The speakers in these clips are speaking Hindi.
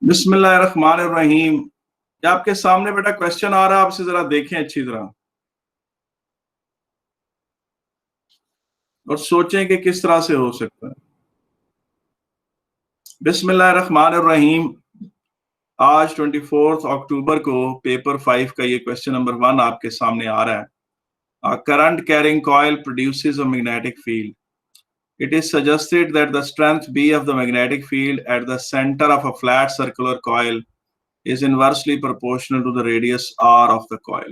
बिस्मिल्लाहिर्रहमानिर्रहीम। क्या आपके सामने बेटा क्वेश्चन आ रहा है? आपसे जरा देखें अच्छी तरह और सोचें कि किस तरह से हो सकता है। बिस्मिल्लाहिर्रहमानिर्रहीम। आज 24 अक्टूबर को पेपर 5 का ये क्वेश्चन नंबर 1 आपके सामने आ रहा है। A current carrying coil produces a magnetic field. It is suggested that the strength B of the magnetic field at the center of a flat circular coil is inversely proportional to the radius r of the coil.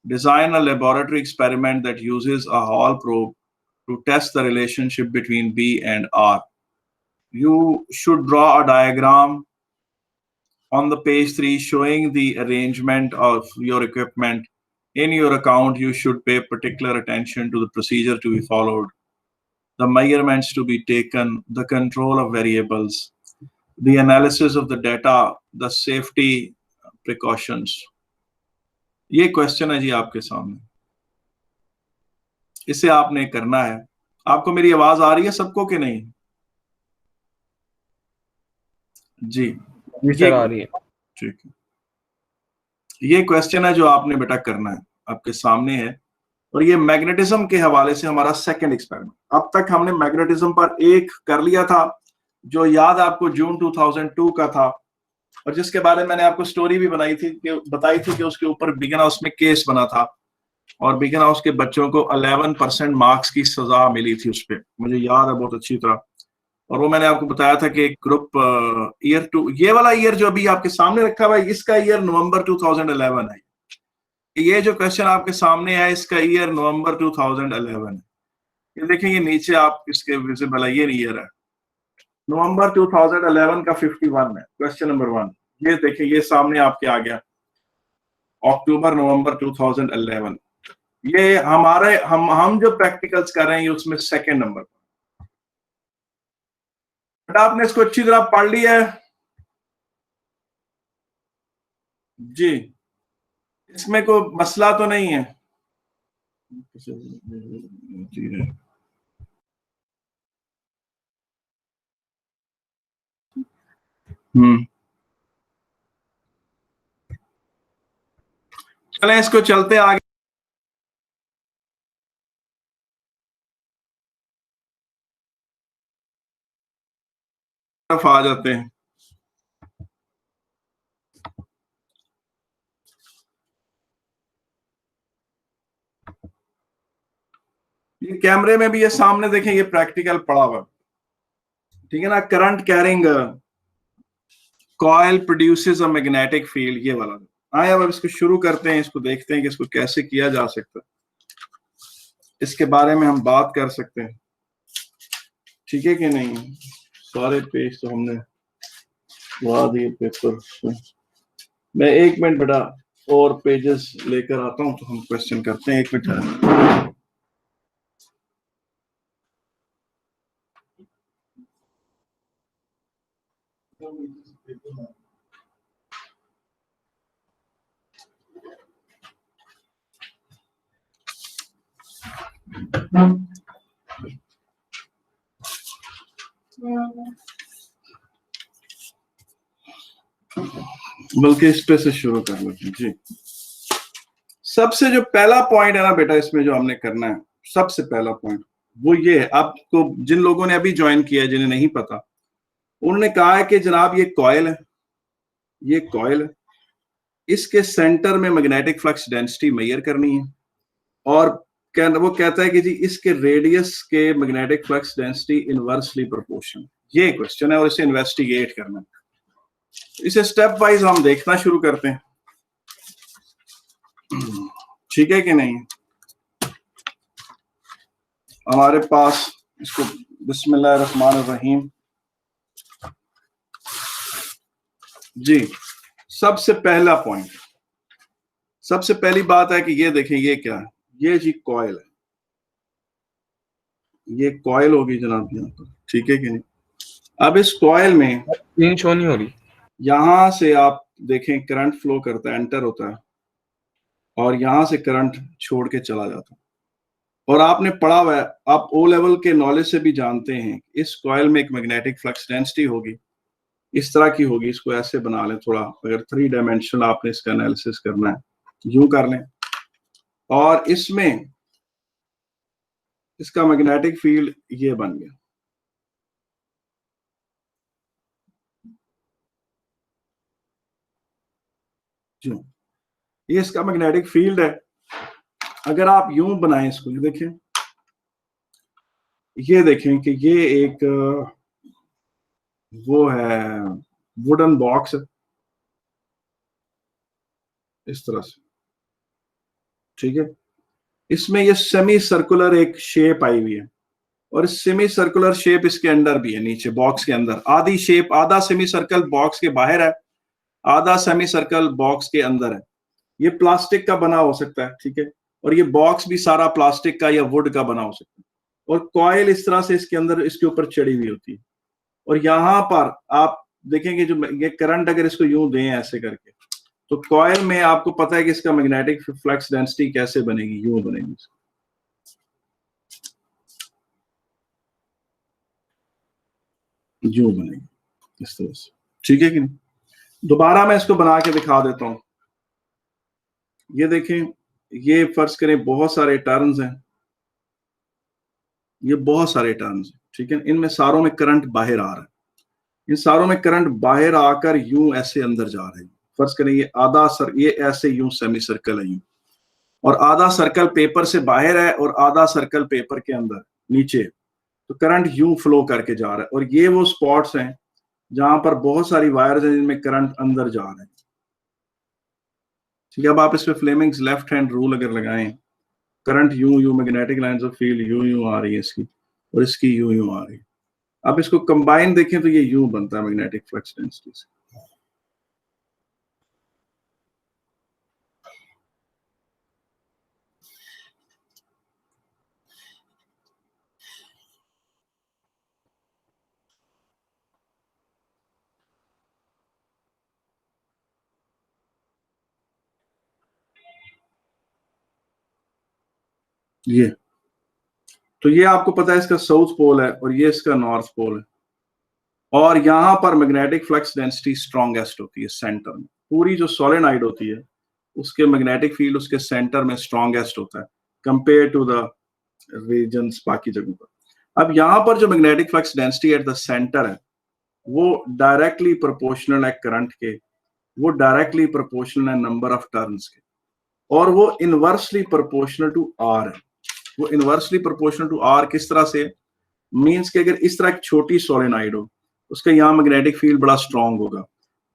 Design a laboratory experiment that uses a Hall probe to test the relationship between B and R. You should draw a diagram on the page 3 showing the arrangement of your equipment. In your account, you should pay particular attention to the procedure to be followed, the measurements to be taken, the control of variables, the analysis of the data, the safety precautions. ये क्वेश्चन है जी आपके सामने, इसे आपने करना है। आपको मेरी आवाज आ रही है सबको कि नहीं? जी सर आ रही है। ठीक है, ये क्वेश्चन है जो आपने बेटा करना है, आपके सामने है। और ये मैग्नेटिज्म के हवाले से हमारा सेकंड एक्सपेरिमेंट। अब तक हमने मैग्नेटिज्म पर एक कर लिया था, जो याद आपको जून 2002 का था, और जिसके बारे में मैंने आपको स्टोरी भी बताई थी कि उसके ऊपर बिगन हाउस में केस बना था और बिगन हाउस के बच्चों को 11% मार्क्स की सजा मिली थी उस पर, मुझे याद है बहुत अच्छी तरह। और वो मैंने आपको बताया था कि ग्रुप ईयर 2, ये वाला ईयर जो अभी आपके सामने रखा हुआ है, इसका ईयर नवंबर 2011 है। ये जो क्वेश्चन आपके सामने है, इसका ईयर नवंबर 2011 है। ये देखेंगे नीचे आप इसके विजिबल है, ये ईयर है नवंबर 2011 का 51 है क्वेश्चन नंबर 1। ये देखिए, ये सामने आपके आ गया, अक्टूबर नवंबर 2011। ये हमारे हम जो प्रैक्टिकल्स कर रहे हैं उसमें सेकंड नंबर। बट आपने इसको अच्छी तरह पढ़ लिया है जी, इसमें कोई मसला तो नहीं है? चलें इसको चलते आगे। तरफ आ जाते हैं। ये कैमरे में भी ये सामने देखें, ये प्रैक्टिकल पड़ा हुआ, ठीक है ना। Current carrying coil produces a magnetic field, ये वाला। आए अब इसको शुरू करते हैं, इसको देखते हैं कि इसको कैसे किया जा सकता है, इसके बारे में हम बात कर सकते हैं, ठीक है कि नहीं। सारे पेज तो हमने लगा दिए पेपर से। मैं 1 मिनट बेटा और पेजेस लेकर आता हूं तो हम क्वेश्चन करते हैं। 1 मिनट। बल्कि इस पे से शुरू कर लेते हैं जी। सबसे जो पहला पॉइंट है ना बेटा, इसमें जो हमने करना है, सबसे पहला पॉइंट वो ये है। आपको जिन लोगों ने अभी ज्वाइन किया है, जिन्हें नहीं पता, उन्होंने कहा है कि जनाब ये कॉइल है, ये कॉइल है, इसके सेंटर में मैग्नेटिक फ्लक्स डेंसिटी मेजर करनी है, और वो कहता है कि जी इसके रेडियस के magnetic flux density inversely proportional. ये क्वेश्चन है और इसे इन्वेस्टिगेट करना है। इसे स्टेप वाइज हम देखना शुरू करते हैं, ठीक है कि नहीं। हमारे पास इसको बिस्मिल्लाहिर्रहमानिर्रहीम जी। सबसे पहला पॉइंट, सबसे पहली बात है कि ये देखें, ये क्या है, ये जी कॉइल है, ये कॉइल होगी जनाब यहाँ पर, ठीक है कि नहीं। अब इस कॉइल में स्क्रीन शो नहीं हो रही, यहां से आप देखें करंट फ्लो करता है, एंटर होता है, और यहां से करंट छोड़ के चला जाता है, और आपने पढ़ा हुआ है, आप ओ लेवल के नॉलेज से भी जानते हैं इस कॉइल में एक मैग्नेटिक फ्लक्स डेंसिटी होगी, इस तरह की होगी। इसको ऐसे बना लें थोड़ा, अगर 3 डायमेंशनल आपने इसका एनालिसिस करना है यूं कर लें, और इसमें इसका मैग्नेटिक फील्ड ये बन गया। जो ये इसका मैग्नेटिक फील्ड है, अगर आप यूं बनाएं इसको, ये देखें कि ये एक वो है वुडन बॉक्स है इस तरह से, ठीक है। इसमें ये सेमी सर्कुलर एक शेप आई हुई है, और सेमी सर्कुलर शेप इसके अंदर भी है, नीचे बॉक्स के अंदर आधी शेप, आधा सेमी सर्कल बॉक्स के बाहर है, आधा सेमी सर्कल बॉक्स के अंदर है। ये प्लास्टिक का बना हो सकता है, ठीक है, और ये बॉक्स भी सारा प्लास्टिक का या वुड का बना हो सकता है, और कॉइल इस तरह से इसके अंदर इसके ऊपर चढ़ी हुई होती है। और यहां पर आप देखेंगे जो ये करंट अगर इसको यूं दें ऐसे करके, तो कॉइल में आपको पता है कि इसका मैग्नेटिक फ्लक्स डेंसिटी कैसे बनेगी, यूं बनेगी, यूं बनेगी इस तरह से, ठीक है कि नहीं। दोबारा मैं इसको बना के दिखा देता हूं। ये देखें, ये फर्ज करें बहुत सारे टर्न्स हैं, ये बहुत सारे टर्न्स हैं, ठीक है, इनमें सारों में करंट बाहर आ रहा है, इन सारों में करंट बाहर आकर यूं ऐसे अंदर जा रहे हैं। फर्ज करें ये आधा ये ऐसे यूं सेमी सर्कल है यूं, और आधा सर्कल पेपर से बाहर है और आधा सर्कल पेपर के अंदर नीचे, तो करंट यूं फ्लो करके जा रहा है। और ये वो स्पॉट्स हैं जहां पर बहुत सारी वायर्स हैं जिनमें करंट अंदर जा रहे हैं, ठीक है। अब आप इसमें फ्लेमिंग्स लेफ्ट हैंड रूल अगर लगाएं, करंट यूं यूं, मैग्नेटिक लाइंस ऑफ फील्ड यूं यूं आ रही है इसकी, और इसकी यूं यूं आ रही है। अब इसको कंबाइन देखें तो ये यूं बनता है मैग्नेटिक फ्लक्स डेंसिटी से। ये तो ये आपको पता है इसका साउथ पोल है और ये इसका नॉर्थ पोल है, और यहां पर मैग्नेटिक फ्लक्स डेंसिटी स्ट्रॉन्गेस्ट होती है सेंटर में। पूरी जो सोलेनोइड होती है उसके मैग्नेटिक फील्ड उसके सेंटर में स्ट्रॉन्गेस्ट होता है कंपेयर टू द रीजन्स बाकी जगहों पर। अब यहां पर जो magnetic flux density at the centre है वो डायरेक्टली प्रोपोर्शनल है करंट के, वो डायरेक्टली प्रोपोर्शनल है नंबर ऑफ टर्न्स के, और वो इनवर्सली प्रोपोर्शनल टू आर है। वो इनवर्सली प्रोपोर्शनल टू आर किस तरह से, मींस कि अगर इस तरह एक छोटी सोलेनोइड हो, उसका यहाँ मैग्नेटिक फील्ड बड़ा स्ट्रांग होगा,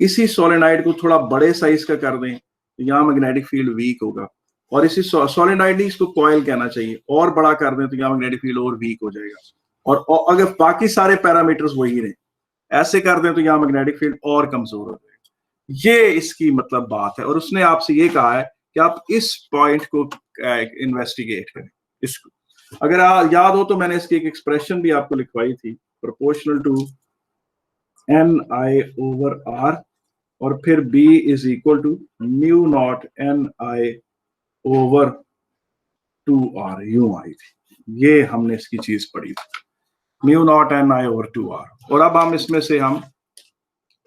इसी सोलेनोइड को थोड़ा बड़े साइज का कर दें तो यहाँ मैग्नेटिक फील्ड वीक होगा, और इसी सोलेनोइड नहीं, इसको कॉइल कहना चाहिए, और बड़ा कर दें तो यहाँ मैग्नेटिक फील्ड और वीक हो जाएगा। और अगर बाकी सारे पैरामीटर्स वही रहे, ऐसे कर दें तो यहाँ मैग्नेटिक फील्ड और कमजोर हो जाएगा। ये इसकी मतलब बात है, और उसने आपसे ये कहा है कि आप इस पॉइंट को इन्वेस्टिगेट करें। इसको अगर याद हो तो मैंने इसकी एक एक्सप्रेशन भी आपको लिखवाई थी, proportional to n I over R, और फिर B is equal to mu naught n I over 2R, यूं आई थी। ये हमने इसकी चीज पढ़ी थी, mu naught n I over 2R। और अब हम इसमें से हम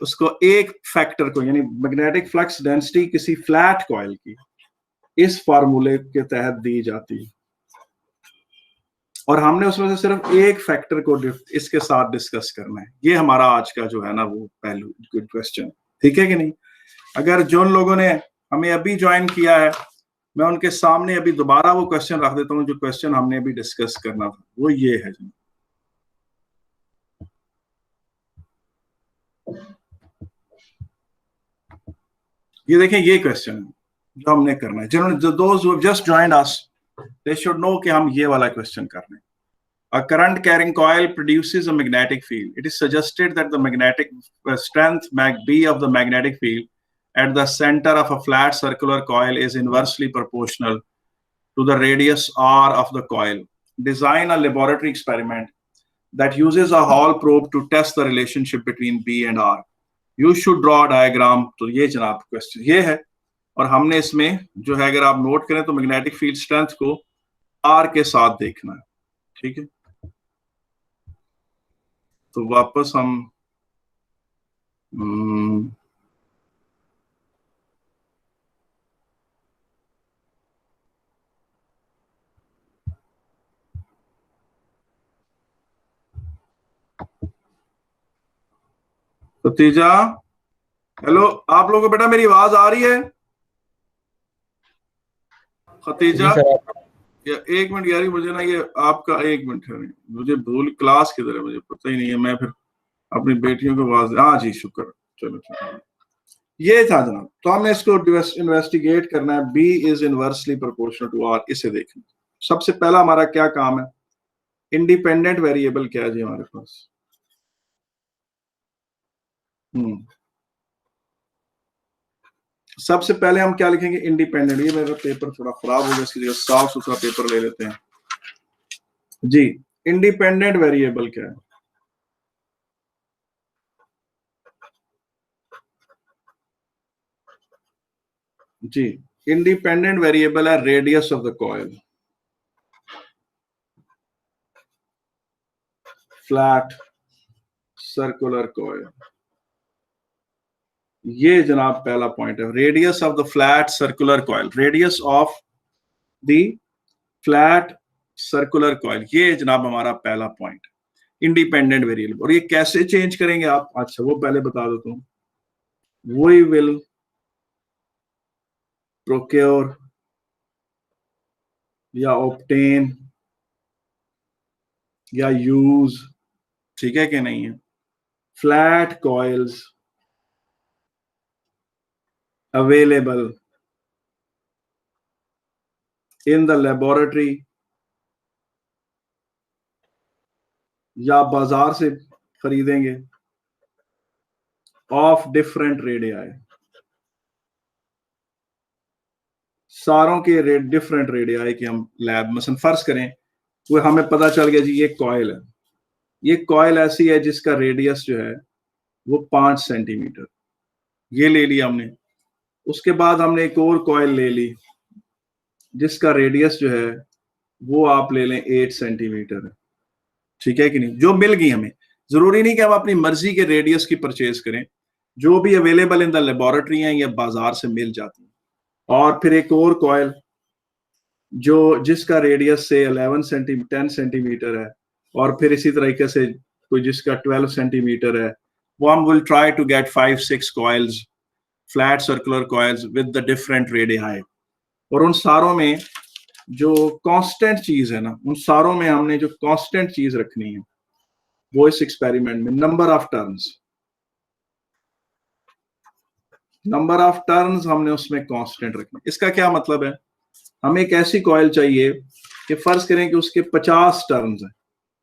उसको एक फैक्टर को, यानी मैग्नेटिक फ्लक्स डेंसिटी किसी फ्लैट कॉइल की इस फार्मूले के तहत दी जाती है, और हमने उसमें से सिर्फ एक फैक्टर को इसके साथ डिस्कस करना है। ये हमारा आज का जो है ना वो पहलू, गुड क्वेश्चन, ठीक है कि नहीं। अगर जिन लोगों ने हमें अभी ज्वाइन किया है, मैं उनके सामने अभी दोबारा वो क्वेश्चन रख देता हूँ जो क्वेश्चन हमने अभी डिस्कस करना था, वो ये है। ये देखें, ये क्वेश्चन जो हमने करना है, जिन्होंने those who have just joined us, they should know कि हम ये वाला क्वेश्चन कर रहे हैं। A current carrying coil produces a magnetic field. It is suggested that the magnetic strength mag B of the magnetic field at the center of a flat circular coil is inversely proportional to the radius R of the coil. Design a laboratory experiment that uses a Hall probe to test the relationship between B and R. You should draw a diagram. तो ये जनाब क्वेश्चन ये है, और हमने इसमें जो है अगर आप नोट करें तो मैग्नेटिक फील्ड स्ट्रेंथ को आर के साथ देखना है, ठीक है। तो वापस हम खतीजा, हेलो, आप लोगों को बेटा मेरी आवाज आ रही है? खतीजा, जी सर। या एक मिनट यार, मुझे ना ये आपका एक मिनट है, मुझे भूल, क्लास किधर है मुझे पता ही नहीं है, मैं फिर अपनी बेटियों को आवाज, हाँ जी शुक्र, चलो चलो, ये था जनाब। तो हमने इसको इन्वेस्टिगेट करना है, B is inversely proportional to R, इसे देखना। सबसे पहला हमारा क्या काम है, इंडिपेंडेंट वेरिएबल क्या है जी हमारे पास। सबसे पहले हम क्या लिखेंगे, इंडिपेंडेंट। ये मेरा पेपर थोड़ा खराब हो गया, इसकी जगह साफ सुथरा पेपर ले लेते हैं जी। इंडिपेंडेंट वेरिएबल क्या है जी? इंडिपेंडेंट वेरिएबल है radius of the coil, flat circular coil. ये जनाब पहला पॉइंट है, radius of the flat circular coil, radius of the flat circular coil, ये जनाब हमारा पहला पॉइंट, इंडिपेंडेंट वेरिएबल। और ये कैसे चेंज करेंगे आप, अच्छा वो पहले बता देता हूं। वी विल प्रोक्योर या ऑब्टेन या यूज, ठीक है कि नहीं है, flat coils available in the laboratory, या बाजार से खरीदेंगे, ऑफ डिफरेंट रेडियाई, सारों के डिफरेंट रेडियाई के हम लैब मसलन फर्ज करें, वो हमें पता चल गया जी ये कॉइल है, ये कॉइल ऐसी है जिसका रेडियस जो है वो 5 सेंटीमीटर, ये ले लिया हमने। उसके बाद हमने एक और कॉइल ले ली जिसका रेडियस जो है वो आप ले लें 8 सेंटीमीटर है, ठीक है कि नहीं, जो मिल गई हमें। जरूरी नहीं कि हम अपनी मर्जी के रेडियस की परचेज करें, जो भी अवेलेबल इन द लेबोरेटरी हैं या बाजार से मिल जाती है। और फिर एक और कॉइल जो जिसका रेडियस से 10 सेंटीमीटर है, और फिर इसी तरीके से कोई जिसका 12 सेंटीमीटर है, वो हम will try to get 5-6 coils, flat circular coils with the different radii. और उन सारों में जो कांस्टेंट चीज है ना, उन सारों में हमने जो कांस्टेंट चीज रखनी है वो इस एक्सपेरिमेंट में नंबर ऑफ टर्न्स हमने उसमें कांस्टेंट रखना। इसका क्या मतलब है, हमें एक ऐसी कॉइल चाहिए कि फर्ज करें कि उसके 50 टर्न्स है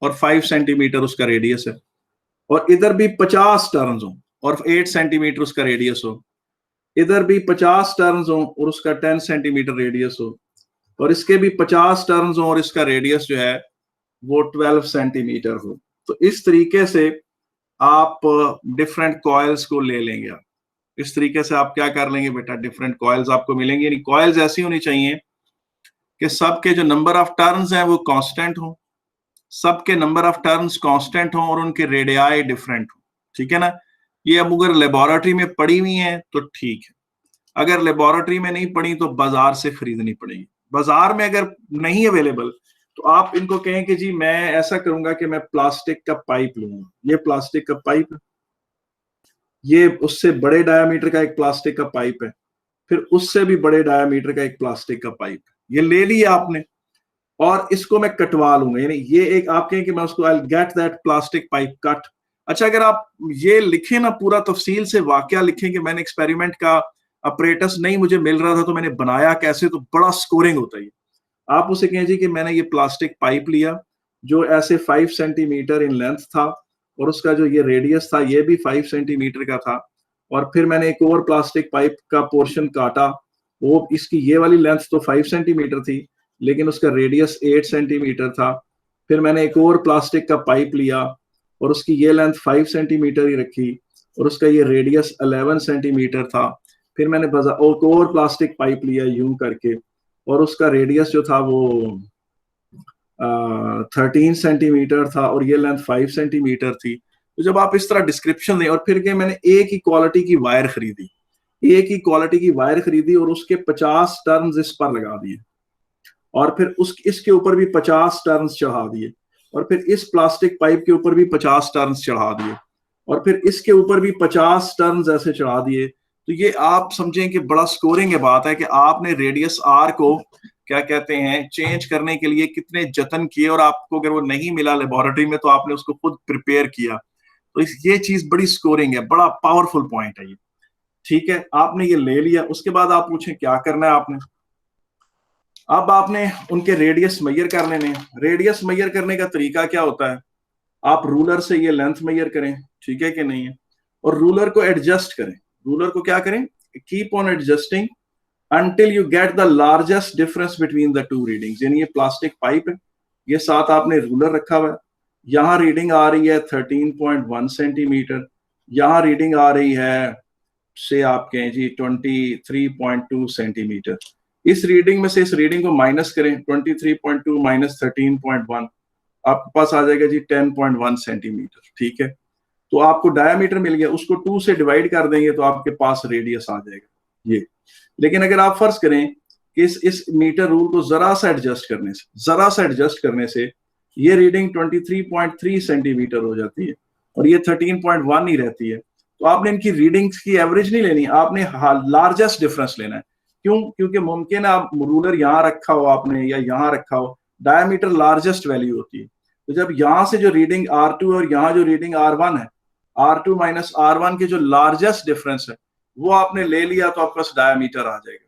और 5 सेंटीमीटर उसका रेडियस है, और इधर भी 50 टर्न्स हो और 8 सेंटीमीटर उसका रेडियस हो, इधर भी 50 टर्न्स हो और उसका 10 सेंटीमीटर रेडियस हो, और इसके भी 50 टर्न्स हो और इसका रेडियस जो है वो 12 सेंटीमीटर हो। तो इस तरीके से आप डिफरेंट कॉइल्स को ले लेंगे। आप इस तरीके से आप क्या कर लेंगे बेटा, डिफरेंट कॉइल्स आपको मिलेंगे। यानी कॉइल्स ऐसी होनी चाहिए कि सबके जो नंबर ऑफ टर्न्स हैं वो कांस्टेंट हो, सबके नंबर ऑफ टर्न्स कांस्टेंट हो और उनके रेडियाई डिफरेंट हो, ठीक है ना। ये अब अगर लेबोरेटरी में पड़ी हुई है तो ठीक है, अगर लेबोरेटरी में नहीं पड़ी तो बाजार से खरीदनी पड़ेगी। बाजार में अगर नहीं अवेलेबल तो आप इनको कहें कि जी मैं ऐसा करूंगा कि मैं प्लास्टिक का पाइप लूंगा, ये प्लास्टिक का पाइप, ये उससे बड़े डायामीटर का एक प्लास्टिक का पाइप है, फिर उससे भी बड़े डायामीटर का एक प्लास्टिक का पाइप, ये ले लिया आपने, और इसको मैं कटवा लूंगा। यानी ये एक आप कहें कि मैं उसको I get that plastic pipe cut. अच्छा, अगर आप ये लिखें ना पूरा तफसील से वाकया लिखें कि मैंने एक्सपेरिमेंट का अपरेटस नहीं मुझे मिल रहा था तो मैंने बनाया कैसे, तो बड़ा स्कोरिंग होता है। आप उसे कहें जी कि मैंने ये प्लास्टिक पाइप लिया जो ऐसे 5 सेंटीमीटर इन लेंथ था, और उसका जो ये रेडियस था ये भी 5 सेंटीमीटर का था, और फिर मैंने एक और प्लास्टिक पाइप का पोर्शन काटा, वो इसकी ये वाली लेंथ तो 5 सेंटीमीटर थी लेकिन उसका रेडियस 8 सेंटीमीटर था। फिर मैंने एक और प्लास्टिक का पाइप लिया और उसकी ये लेंथ 5 सेंटीमीटर ही रखी और उसका ये रेडियस 11 सेंटीमीटर था। फिर मैंने एक और प्लास्टिक पाइप लिया यूं करके और उसका रेडियस जो था वो 13 सेंटीमीटर था और ये लेंथ 5 सेंटीमीटर थी। तो जब आप इस तरह डिस्क्रिप्शन दें, और फिर के मैंने एक ही क्वालिटी की वायर खरीदी, एक ही क्वालिटी की वायर खरीदी और उसके 50 टर्न्स इस पर लगा दिए, और फिर इसके ऊपर भी 50 टर्न्स चढ़ा दिए, और फिर इस प्लास्टिक पाइप के ऊपर भी 50 टर्न्स चढ़ा दिए, और फिर इसके ऊपर भी 50 टर्न्स ऐसे चढ़ा दिए। तो ये आप समझें कि बड़ा स्कोरिंग की बात है कि आपने रेडियस आर को क्या कहते हैं चेंज करने के लिए कितने जतन किए, और आपको अगर वो नहीं मिला लेबोरेटरी में तो आपने उसको खुद प्रिपेयर किया। तो ये चीज बड़ी स्कोरिंग है, बड़ा पावरफुल पॉइंट है ये। ठीक है, आपने ये ले लिया, उसके बाद आप पूछें क्या करना है आपने। अब आपने उनके रेडियस मेजर कर लेने। रेडियस मेजर करने का तरीका क्या होता है, आप रूलर से ये लेंथ मेजर करें, ठीक है कि नहीं है, और रूलर को एडजस्ट करें। रूलर को क्या करें, keep on adjusting until you get the largest difference between the two readings। यानी ये प्लास्टिक पाइप है, ये साथ आपने रूलर रखा हुआ है, यहां रीडिंग आ रही है 13.1 सेंटीमीटर, यहां रीडिंग आ रही है से आप कहें जी 23.2 सेंटीमीटर। इस रीडिंग में से इस रीडिंग को माइनस करें, 23.2 माइनस 13.1, आपके पास आ जाएगा जी 10.1 सेंटीमीटर। ठीक है, तो आपको डायामीटर मिल गया, उसको 2 से डिवाइड कर देंगे तो आपके पास रेडियस आ जाएगा ये। लेकिन अगर आप फर्ज करें कि इस मीटर रूल को जरा सा एडजस्ट करने से ये रीडिंग 23.3 सेंटीमीटर हो जाती है और ये 13.1 ही रहती है, तो आपने इनकी रीडिंग्स की एवरेज नहीं लेनी, आपने लार्जेस्ट डिफरेंस लेना है। क्यों? क्योंकि मुमकिन है आप रूलर यहाँ रखा हो आपने या यहाँ रखा हो, डायमीटर लार्जेस्ट वैल्यू होती है। तो जब यहाँ से जो रीडिंग R2 और यहाँ जो रीडिंग R1 है, R2 माइनस R1 के जो लार्जेस्ट डिफरेंस है वो आपने ले लिया तो आपके पास डायमीटर आ जाएगा,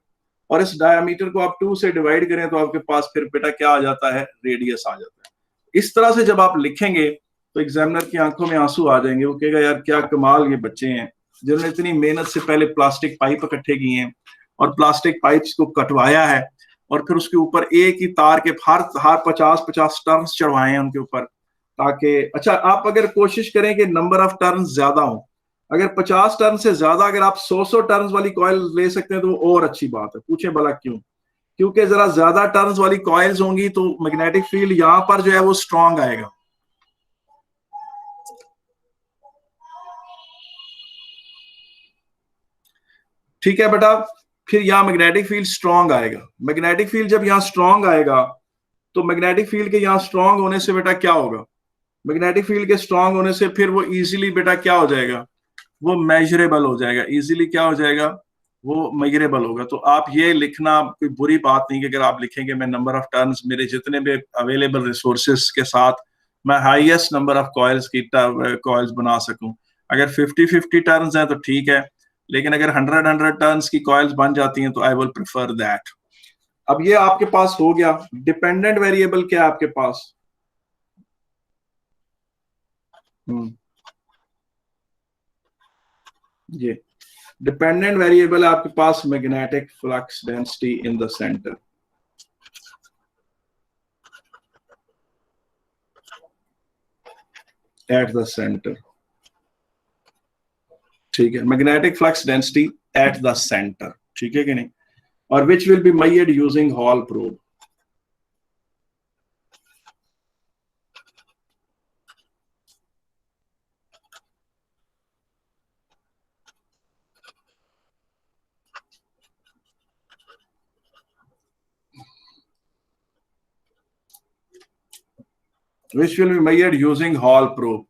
और इस डायमीटर को आप 2 से डिवाइड करें तो आपके पास फिर बेटा क्या आ जाता है, रेडियस आ जाता है। इस तरह से जब आप लिखेंगे तो एग्जामिनर की आंखों में आंसू आ जाएंगे, वो कहेगा यार क्या कमाल ये बच्चे हैं जिन्होंने इतनी मेहनत से पहले प्लास्टिक पाइप इकट्ठे किए हैं और प्लास्टिक पाइप्स को कटवाया है, और फिर उसके ऊपर एक ही तार के हर 50-50 टर्न्स चढ़वाए हैं उनके ऊपर, ताकि अच्छा आप अगर कोशिश करें कि नंबर ऑफ टर्न्स ज्यादा हो, अगर 50 टर्न से ज्यादा अगर आप 100 टर्न्स वाली कॉइल ले सकते हैं तो वो और अच्छी बात है। पूछें भला क्यों? क्योंकि जरा ज्यादा टर्न्स वाली कॉइल्स होंगी तो मैग्नेटिक फील्ड यहां पर जो है वो स्ट्रांग आएगा। ठीक है बेटा, फिर यहाँ मैग्नेटिक फील्ड स्ट्रांग आएगा। मैग्नेटिक फील्ड जब यहाँ स्ट्रांग आएगा तो मैग्नेटिक फील्ड के यहाँ स्ट्रांग होने से बेटा क्या होगा, मैग्नेटिक फील्ड के स्ट्रांग होने से फिर वो इजीली बेटा क्या हो जाएगा, वो मेजरेबल हो जाएगा। इजीली क्या हो जाएगा, वो मेजरेबल होगा। तो आप ये लिखना कोई बुरी बात नहीं कि अगर आप लिखेंगे मैं नंबर ऑफ टर्न्स मेरे जितने भी अवेलेबल रिसोर्सेस के साथ मैं हाईएस्ट नंबर ऑफ कॉइल्स बना सकूं। अगर 50-50 टर्न्स हैं तो ठीक है, लेकिन अगर 100 टर्न्स की कॉइल्स बन जाती हैं तो आई विल प्रेफर दैट। अब ये आपके पास हो गया। डिपेंडेंट वेरिएबल क्या है आपके पास? ये डिपेंडेंट वेरिएबल है आपके पास magnetic flux density in the center. At the center, ठीक है, magnetic flux density at the center, ठीक है कि नहीं, और which will be measured using Hall probe. Which will be measured using Hall probe.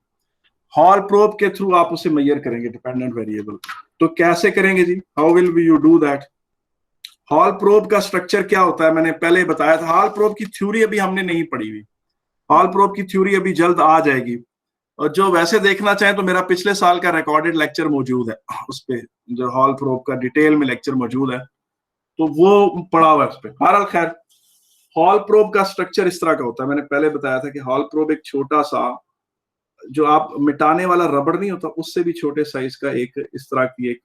Hall probe के थ्रू आप उसे मेजर करेंगे डिपेंडेंट वेरिएबल। तो कैसे करेंगे जी, how will you do that? Hall probe का स्ट्रक्चर क्या होता है मैंने पहले बताया था। हॉल प्रोब की थ्योरी अभी हमने नहीं पढ़ी हुई, हॉल प्रोब की थ्योरी अभी जल्द आ जाएगी, और जो वैसे देखना चाहें तो मेरा पिछले साल का रिकॉर्डेड लेक्चर मौजूद है, उस पे जो हॉल प्रोब का डिटेल में लेक्चर मौजूद है, तो वो पढ़ा हुआ है उस पर। बहरहाल खैर, हॉल प्रोब का स्ट्रक्चर इस तरह का होता है। मैंने पहले बताया था कि हॉल प्रोब एक छोटा सा, जो आप मिटाने वाला रबड़ नहीं होता, उससे भी छोटे साइज का एक इस तरह की एक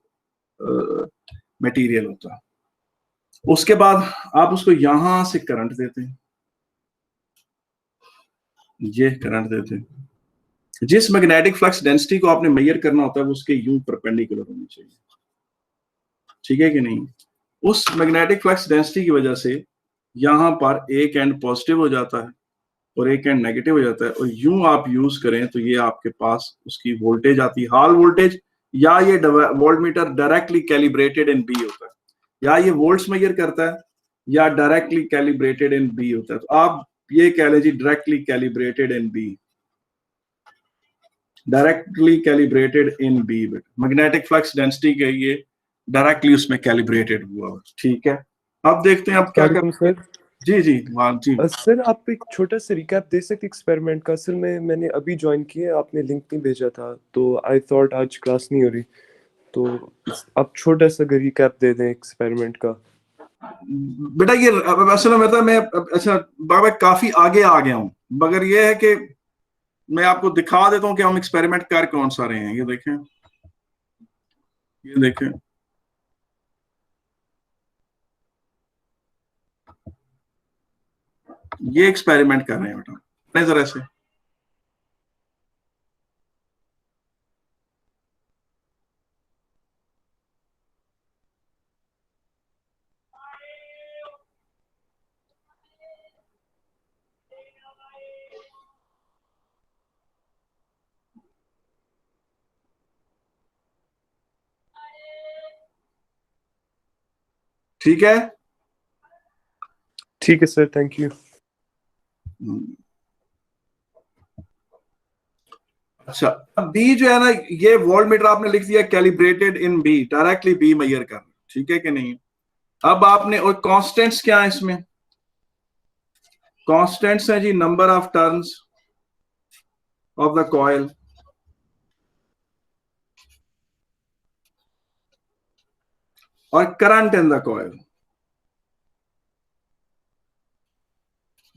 मटेरियल होता है। उसके बाद आप उसको यहां से करंट देते हैं, ये करंट देते हैं। जिस मैग्नेटिक फ्लक्स डेंसिटी को आपने मेजर करना होता है वो उसके यूं परपेंडिकुलर होनी चाहिए, ठीक है कि नहीं। उस मैग्नेटिक फ्लक्स डेंसिटी की वजह से यहां पर एक एंड पॉजिटिव हो जाता है और एक एंड नेगेटिव हो जाता है, और यूं आप यूज करें तो ये आपके पास उसकी वोल्टेज आती है, हॉल वोल्टेज, या ये volt meter directly calibrated in B होता है, या ये वोल्ट्स मेजर करता है, या डायरेक्टली कैलिब्रेटेड इन बी होता है। तो आप ये कह लीजिए directly calibrated in B, directly calibrated in B. Magnetic flux density के ये डायरेक्टली उसमें कैलिब्रेटेड हुआ। ठीक है, अब देखते हैं अब क्या कर। सर जी जी हाँ जी सर, आप एक छोटा सा रिकैप दे सकते एक्सपेरिमेंट का? सर मैंने अभी ज्वाइन किया, आपने लिंक नहीं भेजा था, तो आई थॉट आज क्लास नहीं हो रही, तो आप छोटा सा रिकैप दे दें एक्सपेरिमेंट का। बेटा ये असल में मैं अच्छा बाबा काफी आगे आ गया हूँ, मगर ये है कि मैं आपको दिखा देता हूँ कि हम एक्सपेरिमेंट कर कौन सा रहे हैं। ये देखें, ये देखें, ये एक्सपेरिमेंट कर रहे हैं बेटा, जरा से। ठीक है, ठीक है सर, थैंक यू। अच्छा, अब बी जो है ना, ये वोल्ट मीटर आपने लिख दिया calibrated in B, directly B major कर, ठीक है कि नहीं। अब आपने, और कांस्टेंट्स क्या है इसमें, कांस्टेंट्स है जी number of turns of the coil, और करंट इन द कॉइल।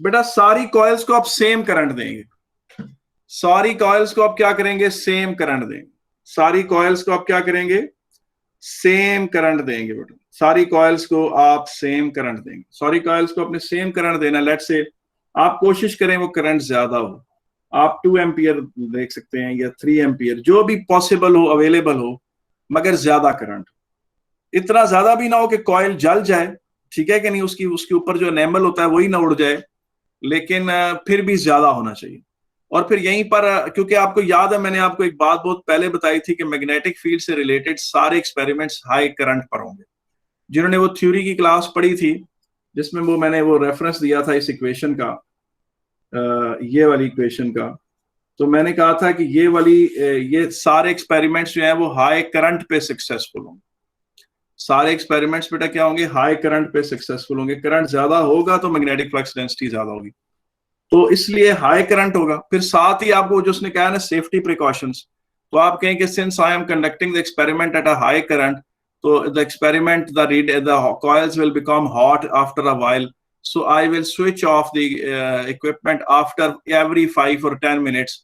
बेटा सारी कॉइल्स को आप सेम करंट देंगे, सारी कॉइल्स को आप क्या करेंगे, सेम करंट देंगे, सारी कॉइल्स को आप क्या करेंगे, सेम करंट देंगे बेटा, सारी कॉइल्स को आप सेम करंट देंगे, सारी कॉइल्स को अपने सेम करंट देना। लेट्स से आप कोशिश करें वो करंट ज्यादा हो, आप 2 एम्पियर देख सकते हैं या 3 एम्पियर, जो भी पॉसिबल हो, अवेलेबल हो, मगर ज्यादा करंट, इतना ज्यादा भी ना हो कि कॉइल जल जाए, ठीक है कि नहीं, उसके ऊपर जो एनेमल होता है वही ना उड़ जाए, लेकिन फिर भी ज्यादा होना चाहिए। और फिर यहीं पर, क्योंकि आपको याद है मैंने आपको एक बात बहुत पहले बताई थी कि मैग्नेटिक फील्ड से रिलेटेड सारे एक्सपेरिमेंट्स हाई करंट पर होंगे। जिन्होंने वो थ्योरी की क्लास पढ़ी थी, जिसमें वो मैंने वो रेफरेंस दिया था इस इक्वेशन का, ये वाली इक्वेशन का, तो मैंने कहा था कि ये सारे एक्सपेरिमेंट्स जो हैं वो हाई करंट पे सक्सेसफुल होंगे। सारे एक्सपेरिमेंट्स बेटा क्या होंगे, हाई करंट पे सक्सेसफुल होंगे। करंट ज्यादा होगा तो मैग्नेटिक फ्लक्स डेंसिटी ज्यादा होगी, तो इसलिए हाई करंट होगा। फिर साथ ही आपको जो उसने कहा ना सेफ्टी प्रिकॉशंस, तो आप कहें कि since I am conducting the experiment at a high current, तो the experiment the coils will become hot after a while, so I will switch off the equipment after every 5 or 10 minutes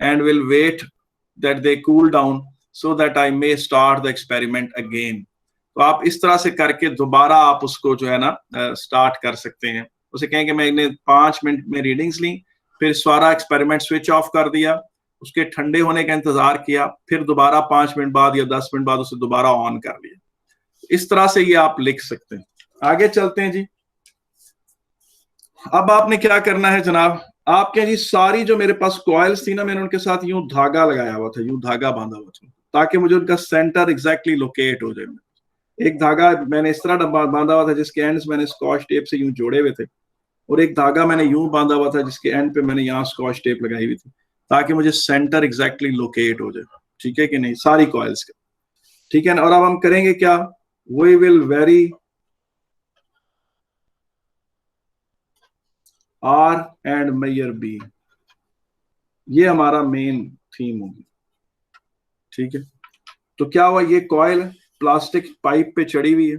and will wait that they cool down so that I may start the experiment again. तो आप इस तरह से करके दोबारा आप उसको जो है ना स्टार्ट कर सकते हैं। उसे कहेंगे मैंने 5 मिनट में रीडिंग्स ली, फिर सारा एक्सपेरिमेंट स्विच ऑफ कर दिया, उसके ठंडे होने का इंतजार किया, फिर दोबारा 5 मिनट बाद या 10 मिनट बाद उसे दोबारा ऑन कर लिया। इस तरह से ये आप लिख सकते हैं। आगे चलते हैं जी। अब आपने क्या करना है जनाब, आपके जी सारी जो मेरे पास कॉइल्स थी ना, मैंने उनके साथ यूं धागा लगाया हुआ था, यूं धागा बांधा हुआ था, ताकि मुझे उनका सेंटर एग्जैक्टली लोकेट हो जाए। एक धागा मैंने इस तरह बांधा हुआ था जिसके एंड्स मैंने स्कॉच टेप से यूं जोड़े हुए थे, और एक धागा मैंने यूं बांधा हुआ था जिसके एंड पे मैंने यहाँ स्कॉच टेप लगाई हुई थी, ताकि मुझे सेंटर एग्जैक्टली लोकेट हो जाए। ठीक है कि नहीं, सारी कॉइल्स का, ठीक है ना। और अब हम करेंगे क्या, we will vary R and measure B, ये हमारा मेन थीम होगी। ठीक है, तो क्या हुआ, ये कॉइल प्लास्टिक पाइप पे चढ़ी हुई है,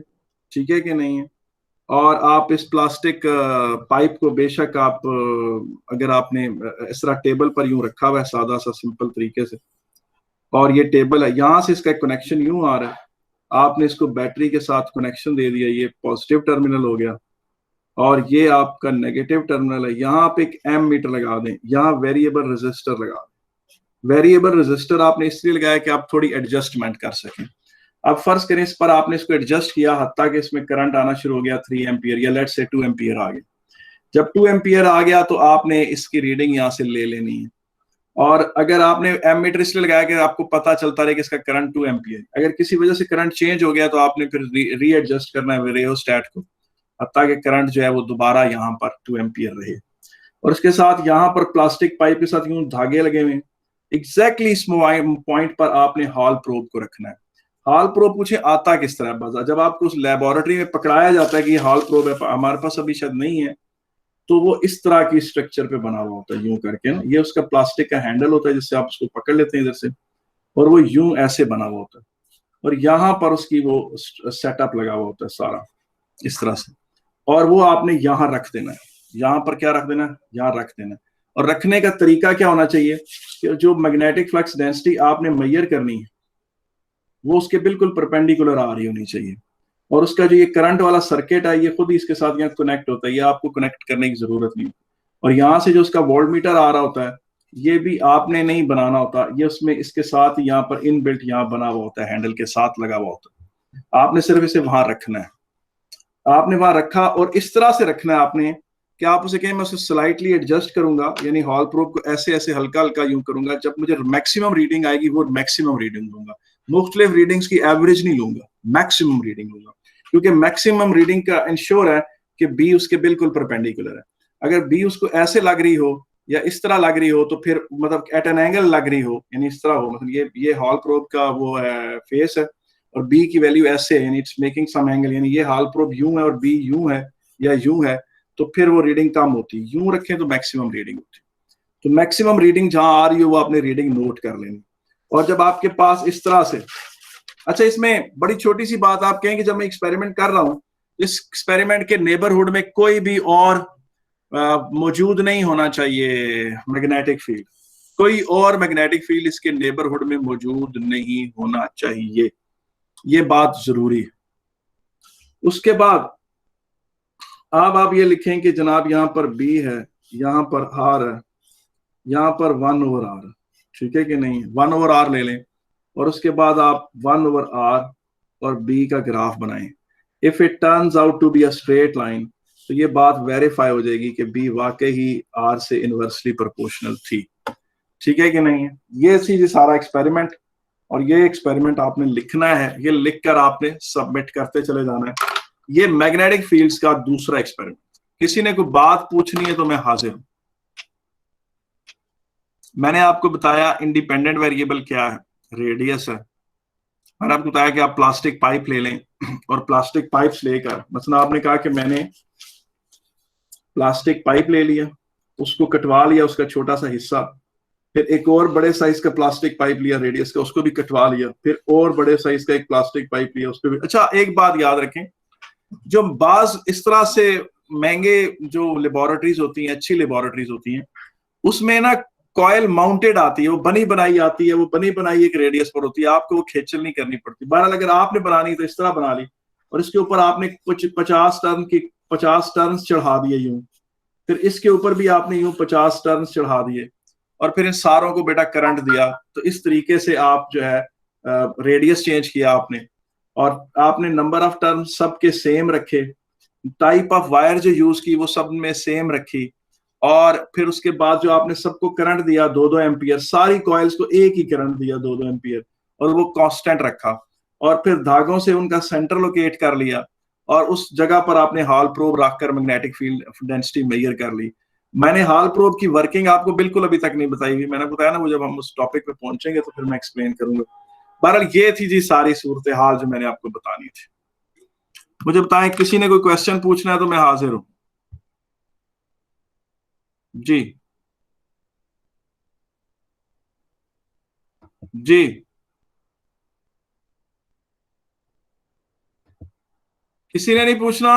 ठीक है कि नहीं है, और आप इस प्लास्टिक पाइप को बेशक आप अगर आपने इस तरह टेबल पर यूं रखा हुआ है सादा सा सिंपल तरीके से, और ये टेबल है, यहां से इसका कनेक्शन यूं आ रहा है, आपने इसको बैटरी के साथ कनेक्शन दे दिया, ये पॉजिटिव टर्मिनल हो गया, और ये आपका नेगेटिव टर्मिनल है। यहाँ आप एक एम मीटर लगा दें, यहाँ वेरिएबल रेजिस्टर लगा दें। वेरिएबल रेजिस्टर आपने इसलिए लगाया कि आप थोड़ी एडजस्टमेंट कर सकें। अब फर्ज करें इस पर आपने इसको एडजस्ट किया, हत्ता कि इसमें करंट आना शुरू हो गया 3 एम्पियर या लेट्स से 2 एम्पियर आ गए, जब 2 एम्पियर आ गया तो आपने इसकी रीडिंग यहाँ से ले लेनी है। और अगर आपने एमीटर इसलिए लगाया कि आपको पता चलता रहे कि इसका करंट 2 एम्पियर, अगर किसी वजह से करंट चेंज हो गया तो आपने फिर रीएडजस्ट करना है रेओस्टैट को, ताकि करंट जो है वो दोबारा यहाँ पर 2 एम्पियर रहे। और उसके साथ यहाँ पर प्लास्टिक पाइप के साथ यूं धागे लगे हुए हैं, एग्जैक्टली इस पॉइंट पर आपने हॉल प्रोब को रखना है। हॉल प्रोब पूछे आता किस तरह है, जब आपको उस लेबोरेटरी में पकड़ाया जाता है कि हॉल प्रोब है, हमारे पास अभी शायद नहीं है, तो वो इस तरह की स्ट्रक्चर पे बना हुआ होता है यूं करके ना, ये उसका प्लास्टिक का हैंडल होता है जिससे आप उसको पकड़ लेते हैं इधर से, और वो यूं ऐसे बना हुआ होता है, और यहाँ पर उसकी वो सेटअप लगा हुआ होता है सारा इस तरह से, और वो आपने यहाँ रख देना है। यहाँ पर क्या रख देना है, यहाँ रख देना है। और रखने का तरीका क्या होना चाहिए कि जो मैग्नेटिक फ्लक्स डेंसिटी आपने मेजर करनी है वो उसके बिल्कुल परपेंडिकुलर आ रही होनी चाहिए, और उसका जो ये करंट वाला सर्किट है ये खुद ही इसके साथ यहाँ कनेक्ट होता है, ये आपको कनेक्ट करने की जरूरत नहीं। और यहाँ से जो उसका वोल्टमीटर आ रहा होता है ये भी आपने नहीं बनाना होता, ये उसमें इसके साथ यहाँ पर इनबिल्ट यहाँ बना हुआ होता है, हैंडल के साथ लगा हुआ होता है, आपने सिर्फ इसे वहां रखना है। आपने वहां रखा और इस तरह से रखना है आपने कि आप उसे कहें मैं उसे स्लाइटली एडजस्ट करूंगा, यानी हॉल प्रोब को ऐसे ऐसे हल्का हल्का यूं करूंगा, जब मुझे मैक्सिमम रीडिंग आएगी वो मैक्सिमम रीडिंग लूंगा, मुख्तलिफ रीडिंग्स की एवरेज नहीं लूंगा, मैक्सिमम रीडिंग लूंगा, क्योंकि मैक्सिमम रीडिंग का इंश्योर है कि बी उसके बिल्कुल परपेंडिकुलर है। अगर बी उसको ऐसे लग रही हो या इस तरह लग रही हो तो फिर मतलब एट एन एंगल लग रही हो, यानी इस तरह हो, मतलब ये हॉल प्रोब का वो है फेस है और बी की वैल्यू ऐसे है, यानी इट्स मेकिंग सम एंगल, यानी ये हॉल प्रोब यूं है और बी यूं है या यूं है, तो फिर वो रीडिंग कम होती है। यूं रखें तो मैक्सिमम रीडिंग होती है। तो मैक्सिमम रीडिंग जहां आ रही हो वो आपने रीडिंग नोट कर लेनी। और जब आपके पास इस तरह से, अच्छा इसमें बड़ी छोटी सी बात आप कहें कि जब मैं एक्सपेरिमेंट कर रहा हूं, इस एक्सपेरिमेंट के नेबरहुड में कोई भी और मौजूद नहीं होना चाहिए मैग्नेटिक फील्ड, कोई और मैग्नेटिक फील्ड इसके नेबरहुड में मौजूद नहीं होना चाहिए, ये बात जरूरी है। उसके बाद अब आप ये लिखें कि जनाब यहाँ पर बी है, यहाँ पर आर है, यहाँ पर 1/r, ठीक है कि नहीं, 1/r ले लें और उसके बाद आप 1/r और बी का ग्राफ बनाएं। If it turns out to be a straight line तो ये बात वेरीफाई हो जाएगी कि बी वाकई ही आर से इनवर्सली प्रोपोर्शनल थी, ठीक है कि नहीं है। ये चीज सारा एक्सपेरिमेंट, और ये एक्सपेरिमेंट आपने लिखना है, ये लिखकर आपने सबमिट करते चले जाना है। ये मैग्नेटिक फील्ड्स का दूसरा एक्सपेरिमेंट। किसी ने कोई बात पूछनी है तो मैं हाजिर हूं। मैंने आपको बताया इंडिपेंडेंट वेरिएबल क्या है, रेडियस है। मैंने आपको बताया कि आप प्लास्टिक पाइप ले लें और प्लास्टिक पाइप्स लेकर, मतलब आपने कहा कि मैंने प्लास्टिक पाइप ले लिया, उसको कटवा लिया उसका छोटा सा हिस्सा, फिर एक और बड़े साइज का प्लास्टिक पाइप लिया रेडियस का, उसको भी कटवा लिया, फिर और बड़े साइज का एक प्लास्टिक पाइप लिया, उसको भी। अच्छा एक बात याद रखें, जो बाज इस तरह से महंगे जो लेबोरेटरीज होती हैं, अच्छी लेबोरेटरीज होती हैं, उसमें ना कॉयल माउंटेड आती है, वो बनी बनाई आती है, वो बनी बनाई एक रेडियस पर होती है, आपको वो खेचल नहीं करनी पड़ती। बहरहाल अगर आपने बनानी तो इस तरह बना ली और इसके ऊपर आपने कुछ 50 टर्न चढ़ा दिए यूं, फिर इसके ऊपर भी आपने यूं 50 टर्न चढ़ा दिए और फिर इन सारों को बेटा करंट दिया। तो इस तरीके से आप जो है रेडियस चेंज किया आपने, और आपने नंबर ऑफ टर्न सबके सेम रखे, टाइप ऑफ वायर जो यूज की वो सब में सेम रखी, और फिर उसके बाद जो आपने सबको करंट दिया 2-2 एम्पियर, सारी कॉइल्स को एक ही करंट दिया 2-2 एम्पियर, और वो कांस्टेंट रखा, और फिर धागों से उनका सेंटर लोकेट कर लिया, और उस जगह पर आपने हॉल प्रोब रखकर मैग्नेटिक फील्ड डेंसिटी मेजर कर ली। मैंने हॉल प्रोब की वर्किंग आपको बिल्कुल अभी तक नहीं बताई हुई, मैंने बताया ना वो जब हम उस टॉपिक पे पहुंचेंगे तो फिर मैं एक्सप्लेन करूंगा। बहरहाल ये थी जी सारी सूरत हाल जो मैंने आपको बतानी थी। मुझे बताएं किसी ने कोई क्वेश्चन पूछना है तो मैं हाजिर हूं जी। जी किसी ने नहीं पूछना?